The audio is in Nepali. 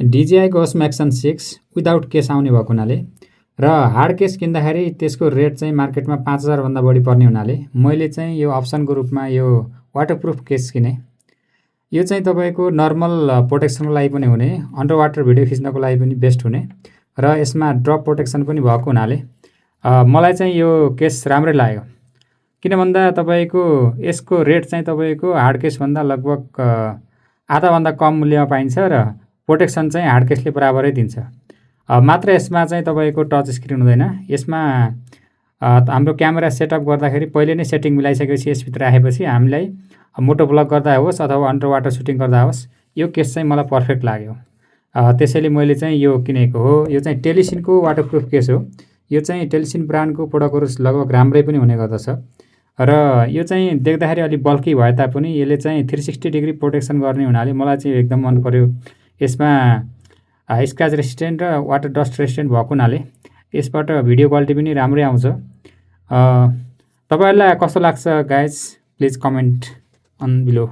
DJI-को होस् म्याक्सन 6 विदाउट केस आउने भएको हुनाले र हार्ड केस किन्दाखेरि त्यसको रेट चाहिँ मार्केटमा 5000 भन्दा बढी पर्ने हुनाले मैले चाहिँ यो अप्सनको रूपमा यो वाटरप्रुफ केस किने। यो चाहिँ तपाईको नर्मल प्रोटेक्सनको लागि पनि हुने, अन्डर वाटर भिडियो खिच्नको लागि पनि बेस्ट हुने र यसमा ड्रप प्रोटेक्सन पनि भएको हुनाले मलाई चाहिँ यो केस राम्रै लाग्यो। किन भन्दा तपाईको यसको रेट चाहिँ तपाईको हार्ड केस भन्दा लगभग आधा भन्दा कम मूल्यमा पाइन्छ र प्रोटेक्सन चाहिँ हार्ड केसले बराबरै दिन्छ। मात्र यसमा चाहिँ तपाईको टच स्क्रिन हुँदैन। यसमा हाम्रो क्यामेरा सेटअप गर्दाखेरि पहिले नै सेटिङ मिलाइसकेपछि यसभित्र राखेपछि हामीलाई मोटो ब्लग गर्दा होस् अथवा अन्डर वाटर सुटिङ गर्दा होस् यो केस चाहिँ मलाई पर्फेक्ट लाग्यो। त्यसैले मैले चाहिँ यो किनेको हो। यो चाहिँ टेलिसिनको वाटरप्रुफ केस हो। यो चाहिँ टेलिसिन ब्रान्डको प्रोडक्टहरु लगभग राम्रै पनि हुने गर्दछ र यो चाहिँ देख्दाखेरि अलि बल्की भए तापनि यसले चाहिँ 360 डिग्री प्रोटेक्सन गर्ने हुनाले मलाई चाहिँ एकदम मन पर्यो। यसमा स्क्रैच रेसिस्टेन्ट र वाटर डस्ट रेसिस्टेन्ट भएको हुनाले यसबाट भिडियो क्वालिटी पनि राम्रै आउँछ। तपाईहरुलाई कस्तो लाग्छ guys, please comment on below.